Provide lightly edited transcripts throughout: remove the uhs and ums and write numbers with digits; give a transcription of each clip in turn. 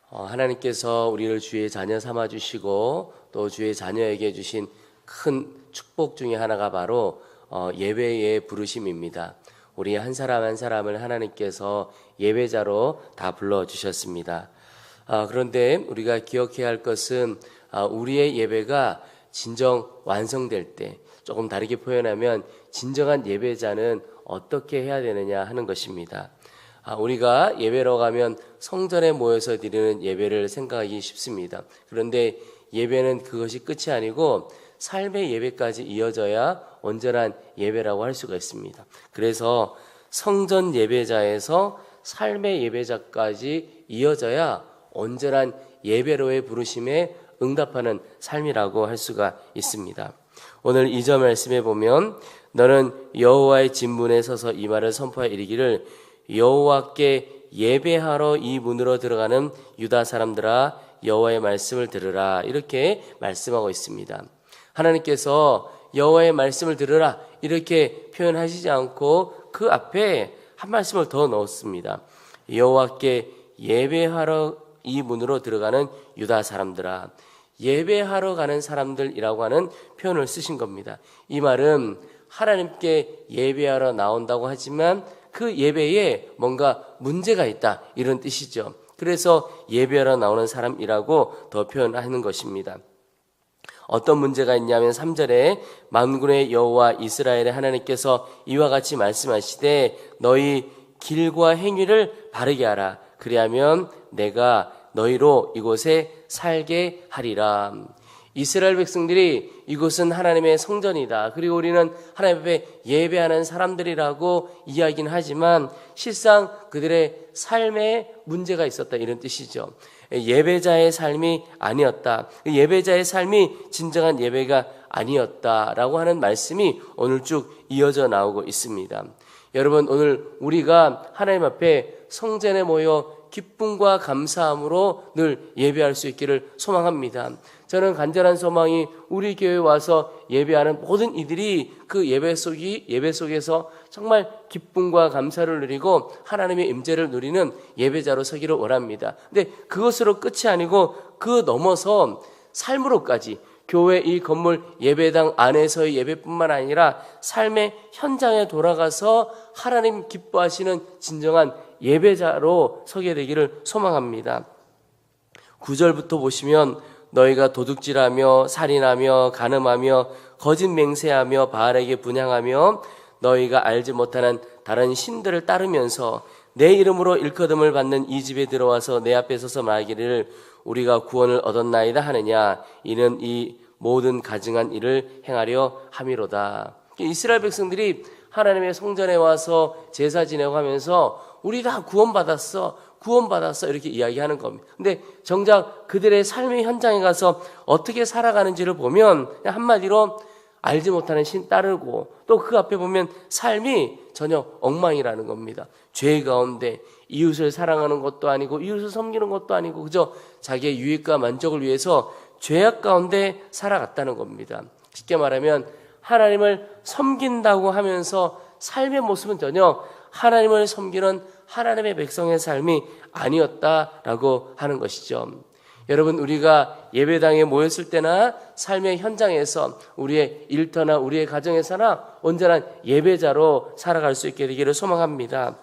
하나님께서 우리를 주의 자녀 삼아주시고 또 주의 자녀에게 주신 큰 축복 중에 하나가 바로 예배의 부르심입니다. 우리 한 사람 한 사람을 하나님께서 예배자로 다 불러주셨습니다. 그런데 우리가 기억해야 할 것은 우리의 예배가 진정 완성될 때, 조금 다르게 표현하면 진정한 예배자는 어떻게 해야 되느냐 하는 것입니다. 우리가 예배로 가면 성전에 모여서 드리는 예배를 생각하기 쉽습니다. 그런데 예배는 그것이 끝이 아니고 삶의 예배까지 이어져야 온전한 예배라고 할 수가 있습니다. 그래서 성전 예배자에서 삶의 예배자까지 이어져야 온전한 예배로의 부르심에 응답하는 삶이라고 할 수가 있습니다. 오늘 2절 말씀에 보면 너는 여호와의 진문에 서서 이 말을 선포하여 이르기를 여호와께 예배하러 이 문으로 들어가는 유다 사람들아 여호와의 말씀을 들으라, 이렇게 말씀하고 있습니다. 하나님께서 여호와의 말씀을 들으라 이렇게 표현하시지 않고 그 앞에 한 말씀을 더 넣었습니다. 여호와께 예배하러 이 문으로 들어가는 유다 사람들아, 예배하러 가는 사람들이라고 하는 표현을 쓰신 겁니다. 이 말은 하나님께 예배하러 나온다고 하지만 그 예배에 뭔가 문제가 있다, 이런 뜻이죠. 그래서 예배하러 나오는 사람이라고 더 표현하는 것입니다. 어떤 문제가 있냐면 3절에 만군의 여호와 이스라엘의 하나님께서 이와 같이 말씀하시되 너희 길과 행위를 바르게 하라, 그리하면 내가 너희로 이곳에 살게 하리라. 이스라엘 백성들이 이곳은 하나님의 성전이다, 그리고 우리는 하나님 앞에 예배하는 사람들이라고 이야기는 하지만 실상 그들의 삶에 문제가 있었다, 이런 뜻이죠. 예배자의 삶이 아니었다, 예배자의 삶이 진정한 예배가 아니었다라고 하는 말씀이 오늘 쭉 이어져 나오고 있습니다. 여러분, 오늘 우리가 하나님 앞에 성전에 모여 기쁨과 감사함으로 늘 예배할 수 있기를 소망합니다. 저는 간절한 소망이 우리 교회에 와서 예배하는 모든 이들이 그 예배 속에서 정말 기쁨과 감사를 누리고 하나님의 임재를 누리는 예배자로 서기를 원합니다. 근데 그것으로 끝이 아니고 그 넘어서 삶으로까지, 교회 이 건물 예배당 안에서의 예배뿐만 아니라 삶의 현장에 돌아가서 하나님 기뻐하시는 진정한 예배자로 서게 되기를 소망합니다. 9절부터 보시면 너희가 도둑질하며 살인하며 간음하며 거짓 맹세하며 바알에게 분향하며 너희가 알지 못하는 다른 신들을 따르면서 내 이름으로 일컬음을 받는 이 집에 들어와서 내 앞에 서서 말하기를 우리가 구원을 얻었나이다 하느냐, 이는 이 모든 가증한 일을 행하려 함이로다. 이스라엘 백성들이 하나님의 성전에 와서 제사 지내고 하면서 우리 다 구원받았어 이렇게 이야기하는 겁니다. 근데 정작 그들의 삶의 현장에 가서 어떻게 살아가는지를 보면 한마디로 알지 못하는 신 따르고, 또 그 앞에 보면 삶이 전혀 엉망이라는 겁니다. 죄 가운데 이웃을 사랑하는 것도 아니고 이웃을 섬기는 것도 아니고 그저 자기의 유익과 만족을 위해서 죄악 가운데 살아갔다는 겁니다. 쉽게 말하면 하나님을 섬긴다고 하면서 삶의 모습은 전혀 하나님을 섬기는 하나님의 백성의 삶이 아니었다라고 하는 것이죠. 여러분, 우리가 예배당에 모였을 때나 삶의 현장에서 우리의 일터나 우리의 가정에서나 온전한 예배자로 살아갈 수 있게 되기를 소망합니다.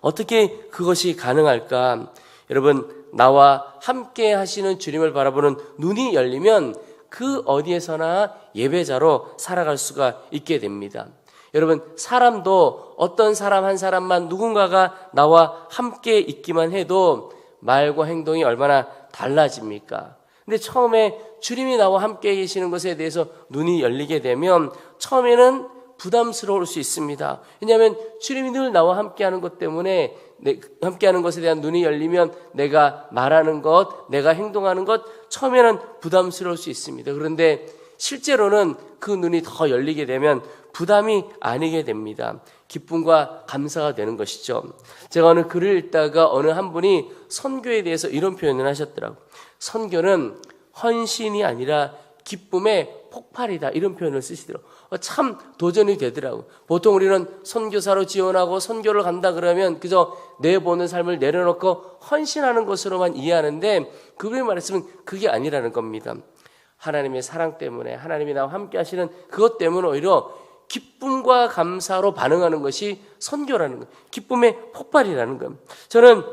어떻게 그것이 가능할까? 여러분, 나와 함께 하시는 주님을 바라보는 눈이 열리면 그 어디에서나 예배자로 살아갈 수가 있게 됩니다. 여러분, 사람도 어떤 사람 한 사람만 누군가가 나와 함께 있기만 해도 말과 행동이 얼마나 달라집니까? 근데 처음에 주님이 나와 함께 계시는 것에 대해서 눈이 열리게 되면 처음에는 부담스러울 수 있습니다. 왜냐하면 주님이 늘 나와 함께하는 것 때문에 함께하는 것에 대한 눈이 열리면 내가 말하는 것, 내가 행동하는 것 처음에는 부담스러울 수 있습니다. 그런데 실제로는 그 눈이 더 열리게 되면 부담이 아니게 됩니다. 기쁨과 감사가 되는 것이죠. 제가 어느 글을 읽다가 어느 한 분이 선교에 대해서 이런 표현을 하셨더라고요. 선교는 헌신이 아니라 기쁨의 폭발이다 이런 표현을 쓰시더라고요. 참 도전이 되더라고요. 보통 우리는 선교사로 지원하고 선교를 간다 그러면 그저 내보는 삶을 내려놓고 헌신하는 것으로만 이해하는데 그분의 말씀은 그게 아니라는 겁니다. 하나님의 사랑 때문에 하나님이 나와 함께 하시는 그것 때문에 오히려 기쁨과 감사로 반응하는 것이 선교라는 거예요. 기쁨의 폭발이라는 겁니다. 저는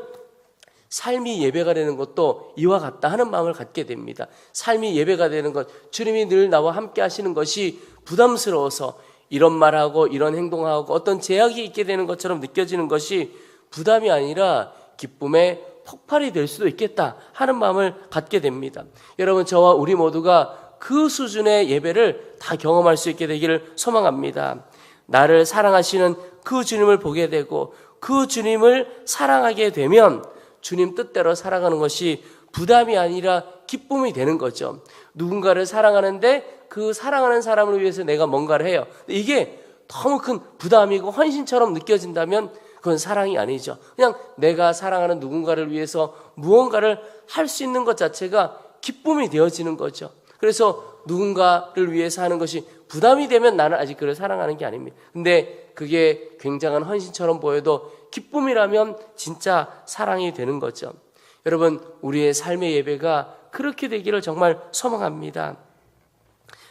삶이 예배가 되는 것도 이와 같다 하는 마음을 갖게 됩니다. 삶이 예배가 되는 것, 주님이 늘 나와 함께 하시는 것이 부담스러워서 이런 말하고 이런 행동하고 어떤 제약이 있게 되는 것처럼 느껴지는 것이 부담이 아니라 기쁨의 폭발이 될 수도 있겠다 하는 마음을 갖게 됩니다. 여러분, 저와 우리 모두가 그 수준의 예배를 다 경험할 수 있게 되기를 소망합니다. 나를 사랑하시는 그 주님을 보게 되고 그 주님을 사랑하게 되면 주님 뜻대로 살아가는 것이 부담이 아니라 기쁨이 되는 거죠. 누군가를 사랑하는데 그 사랑하는 사람을 위해서 내가 뭔가를 해요. 이게 너무 큰 부담이고 헌신처럼 느껴진다면 그건 사랑이 아니죠. 그냥 내가 사랑하는 누군가를 위해서 무언가를 할 수 있는 것 자체가 기쁨이 되어지는 거죠. 그래서 누군가를 위해서 하는 것이 부담이 되면 나는 아직 그를 사랑하는 게 아닙니다. 근데 그게 굉장한 헌신처럼 보여도 기쁨이라면 진짜 사랑이 되는 거죠. 여러분, 우리의 삶의 예배가 그렇게 되기를 정말 소망합니다.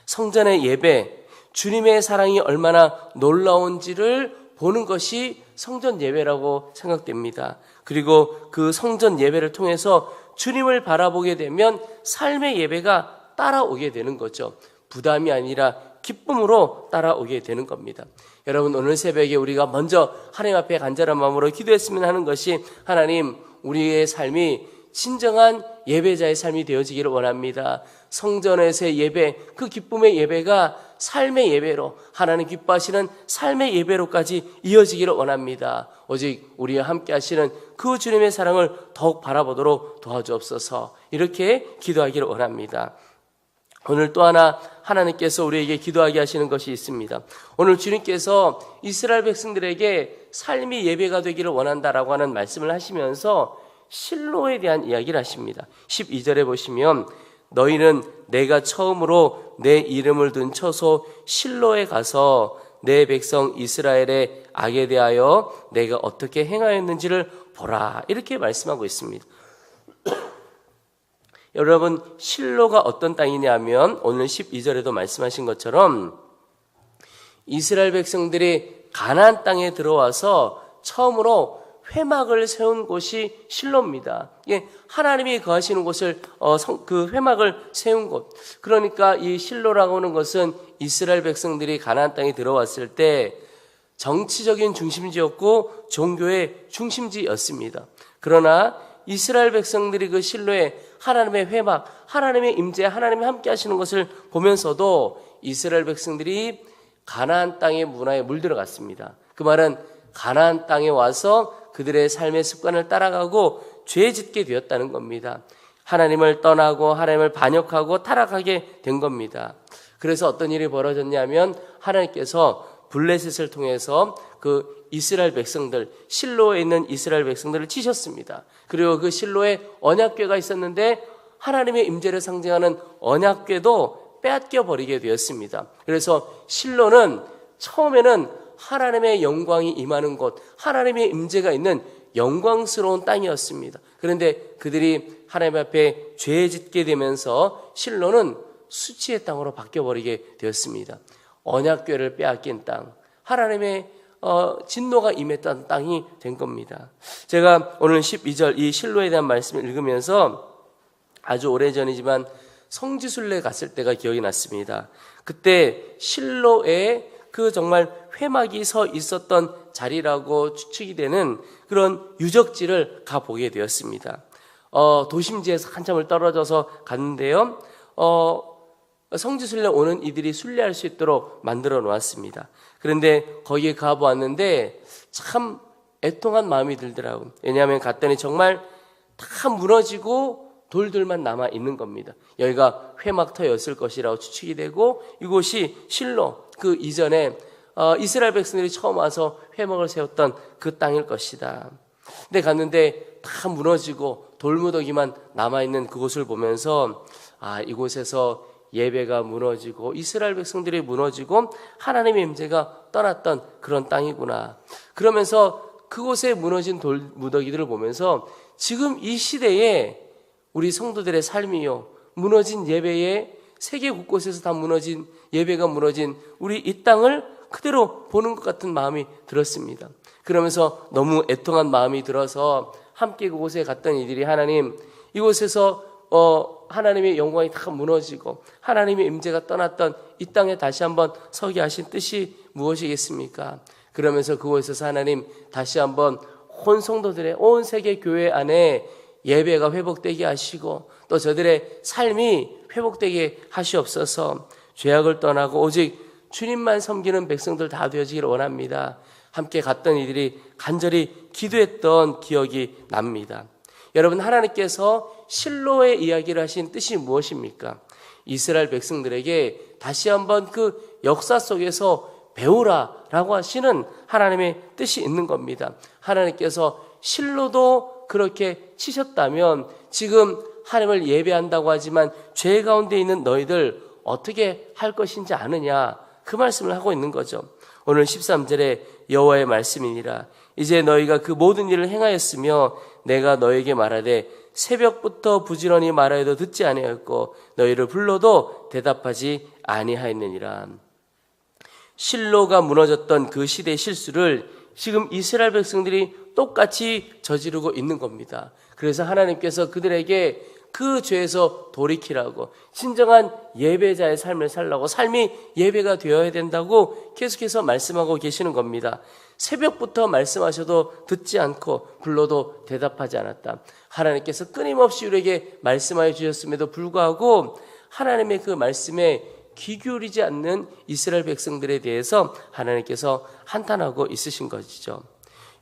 성전의 예배, 주님의 사랑이 얼마나 놀라운지를 보는 것이 성전 예배라고 생각됩니다. 그리고 그 성전 예배를 통해서 주님을 바라보게 되면 삶의 예배가 따라오게 되는 거죠. 부담이 아니라 기쁨으로 따라오게 되는 겁니다. 여러분, 오늘 새벽에 우리가 먼저 하나님 앞에 간절한 마음으로 기도했으면 하는 것이 하나님, 우리의 삶이 진정한 예배자의 삶이 되어지기를 원합니다. 성전에서의 예배, 그 기쁨의 예배가 삶의 예배로, 하나님 기뻐하시는 삶의 예배로까지 이어지기를 원합니다. 오직 우리와 함께 하시는 그 주님의 사랑을 더욱 바라보도록 도와주옵소서. 이렇게 기도하기를 원합니다. 오늘 또 하나 하나님께서 우리에게 기도하게 하시는 것이 있습니다. 오늘 주님께서 이스라엘 백성들에게 삶이 예배가 되기를 원한다라고 하는 말씀을 하시면서 실로에 대한 이야기를 하십니다. 12절에 보시면 너희는 내가 처음으로 내 이름을 둔 처소 실로에 가서 내 백성 이스라엘의 악에 대하여 내가 어떻게 행하였는지를 보라. 이렇게 말씀하고 있습니다. 여러분, 실로가 어떤 땅이냐면 오늘 12절에도 말씀하신 것처럼 이스라엘 백성들이 가나안 땅에 들어와서 처음으로 회막을 세운 곳이 실로입니다. 예, 하나님이 거하시는 곳을 그 회막을 세운 곳. 그러니까 이 실로라고 하는 것은 이스라엘 백성들이 가나안 땅에 들어왔을 때 정치적인 중심지였고 종교의 중심지였습니다. 그러나 이스라엘 백성들이 그 실로에 하나님의 회막, 하나님의 임재, 하나님이 함께 하시는 것을 보면서도 이스라엘 백성들이 가나안 땅의 문화에 물들어갔습니다. 그 말은 가나안 땅에 와서 그들의 삶의 습관을 따라가고 죄 짓게 되었다는 겁니다. 하나님을 떠나고 하나님을 반역하고 타락하게 된 겁니다. 그래서 어떤 일이 벌어졌냐면 하나님께서 블레셋을 통해서 그 이스라엘 백성들, 실로에 있는 이스라엘 백성들을 치셨습니다. 그리고 그 실로에 언약궤가 있었는데 하나님의 임재를 상징하는 언약궤도 빼앗겨 버리게 되었습니다. 그래서 실로는 처음에는 하나님의 영광이 임하는 곳, 하나님의 임재가 있는 영광스러운 땅이었습니다. 그런데 그들이 하나님 앞에 죄 짓게 되면서 실로는 수치의 땅으로 바뀌어버리게 되었습니다. 언약궤를 빼앗긴 땅, 하나님의 진노가 임했던 땅이 된 겁니다. 제가 오늘 12절 이 실로에 대한 말씀을 읽으면서 아주 오래전이지만 성지순례 갔을 때가 기억이 났습니다. 그때 실로에 그 정말 회막이 서 있었던 자리라고 추측이 되는 그런 유적지를 가보게 되었습니다. 도심지에서 한참을 떨어져서 갔는데요. 성지순례 오는 이들이 순례할 수 있도록 만들어 놓았습니다. 그런데 거기에 가보았는데 참 애통한 마음이 들더라고요. 왜냐하면 갔더니 정말 다 무너지고 돌들만 남아 있는 겁니다. 여기가 회막터였을 것이라고 추측이 되고 이곳이 실로, 그 이전에 이스라엘 백성들이 처음 와서 회막을 세웠던 그 땅일 것이다. 근데 갔는데 다 무너지고 돌무더기만 남아있는 그곳을 보면서 이곳에서 예배가 무너지고 이스라엘 백성들이 무너지고 하나님의 임재가 떠났던 그런 땅이구나. 그러면서 그곳에 무너진 돌무더기들을 보면서 지금 이 시대에 우리 성도들의 삶이요, 무너진 예배에 세계 곳곳에서 다 무너진 예배가 무너진 우리 이 땅을 그대로 보는 것 같은 마음이 들었습니다. 그러면서 너무 애통한 마음이 들어서 함께 그곳에 갔던 이들이 하나님, 이곳에서 하나님의 영광이 다 무너지고 하나님의 임재가 떠났던 이 땅에 다시 한번 서게 하신 뜻이 무엇이겠습니까? 그러면서 그곳에서 하나님 다시 한번 온 성도들의 온 세계 교회 안에 예배가 회복되게 하시고 또 저들의 삶이 회복되게 하시옵소서. 죄악을 떠나고 오직 주님만 섬기는 백성들 다 되어지기를 원합니다. 함께 갔던 이들이 간절히 기도했던 기억이 납니다. 여러분, 하나님께서 실로의 이야기를 하신 뜻이 무엇입니까? 이스라엘 백성들에게 다시 한번 그 역사 속에서 배우라라고 하시는 하나님의 뜻이 있는 겁니다. 하나님께서 실로도 그렇게 치셨다면 지금 하나님을 예배한다고 하지만 죄 가운데 있는 너희들 어떻게 할 것인지 아느냐, 그 말씀을 하고 있는 거죠. 오늘 13절에 여호와의 말씀이니라. 이제 너희가 그 모든 일을 행하였으며 내가 너에게 말하되 새벽부터 부지런히 말하여도 듣지 아니하였고 너희를 불러도 대답하지 아니하였느니라. 실로가 무너졌던 그 시대의 실수를 지금 이스라엘 백성들이 똑같이 저지르고 있는 겁니다. 그래서 하나님께서 그들에게 그 죄에서 돌이키라고, 진정한 예배자의 삶을 살라고, 삶이 예배가 되어야 된다고 계속해서 말씀하고 계시는 겁니다. 새벽부터 말씀하셔도 듣지 않고 불러도 대답하지 않았다. 하나님께서 끊임없이 우리에게 말씀하여 주셨음에도 불구하고 하나님의 그 말씀에 귀 기울이지 않는 이스라엘 백성들에 대해서 하나님께서 한탄하고 있으신 것이죠.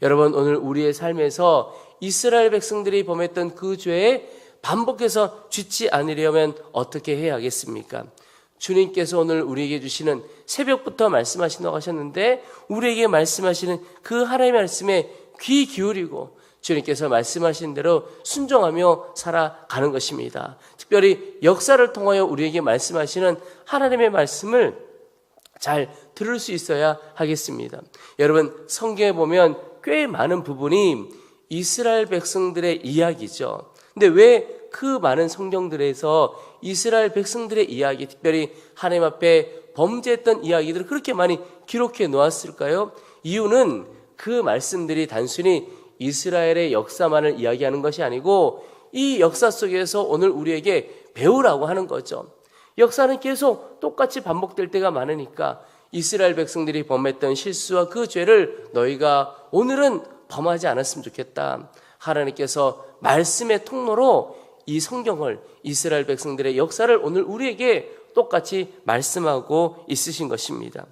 여러분, 오늘 우리의 삶에서 이스라엘 백성들이 범했던 그 죄에 반복해서 짓지 않으려면 어떻게 해야 하겠습니까? 주님께서 오늘 우리에게 주시는, 새벽부터 말씀하신다고 하셨는데 우리에게 말씀하시는 그 하나님의 말씀에 귀 기울이고 주님께서 말씀하신 대로 순종하며 살아가는 것입니다. 특별히 역사를 통하여 우리에게 말씀하시는 하나님의 말씀을 잘 들을 수 있어야 하겠습니다. 여러분, 성경에 보면 꽤 많은 부분이 이스라엘 백성들의 이야기죠. 근데 왜 그 많은 성경들에서 이스라엘 백성들의 이야기, 특별히 하나님 앞에 범죄했던 이야기들을 그렇게 많이 기록해 놓았을까요? 이유는 그 말씀들이 단순히 이스라엘의 역사만을 이야기하는 것이 아니고 이 역사 속에서 오늘 우리에게 배우라고 하는 거죠. 역사는 계속 똑같이 반복될 때가 많으니까 이스라엘 백성들이 범했던 실수와 그 죄를 너희가 오늘은 범하지 않았으면 좋겠다. 하나님께서 말씀의 통로로 이 성경을, 이스라엘 백성들의 역사를 오늘 우리에게 똑같이 말씀하고 있으신 것입니다.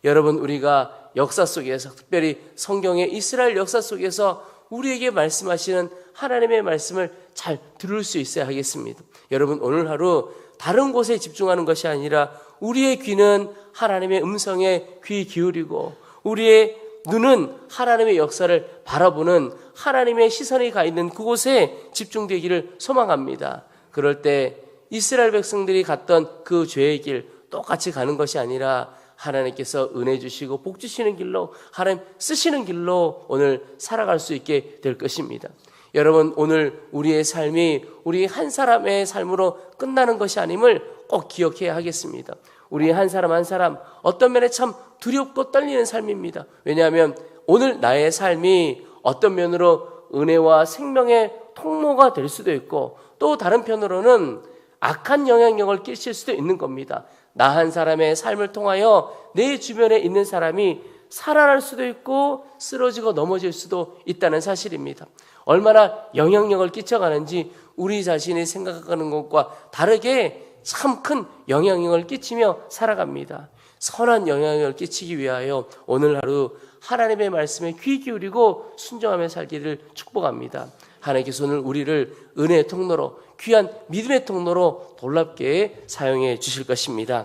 여러분, 우리가 역사 속에서, 특별히 성경의 이스라엘 역사 속에서 우리에게 말씀하시는 하나님의 말씀을 잘 들을 수 있어야 하겠습니다. 여러분, 오늘 하루 다른 곳에 집중하는 것이 아니라 우리의 귀는 하나님의 음성에 귀 기울이고 우리의 눈은 하나님의 역사를 바라보는 하나님의 시선이 가 있는 그곳에 집중되기를 소망합니다. 그럴 때 이스라엘 백성들이 갔던 그 죄의 길 똑같이 가는 것이 아니라 하나님께서 은혜 주시고 복 주시는 길로, 하나님 쓰시는 길로 오늘 살아갈 수 있게 될 것입니다. 여러분, 오늘 우리의 삶이 우리 한 사람의 삶으로 끝나는 것이 아님을 꼭 기억해야 하겠습니다. 우리 한 사람 한 사람 어떤 면에 참 두렵고 떨리는 삶입니다. 왜냐하면 오늘 나의 삶이 어떤 면으로 은혜와 생명의 통로가 될 수도 있고 또 다른 편으로는 악한 영향력을 끼칠 수도 있는 겁니다. 나 한 사람의 삶을 통하여 내 주변에 있는 사람이 살아날 수도 있고 쓰러지고 넘어질 수도 있다는 사실입니다. 얼마나 영향력을 끼쳐가는지 우리 자신이 생각하는 것과 다르게 참 큰 영향력을 끼치며 살아갑니다. 선한 영향력을 끼치기 위하여 오늘 하루 하나님의 말씀에 귀 기울이고 순종하며 살기를 축복합니다. 하나님께서 오늘 우리를 은혜의 통로로, 귀한 믿음의 통로로 놀랍게 사용해 주실 것입니다.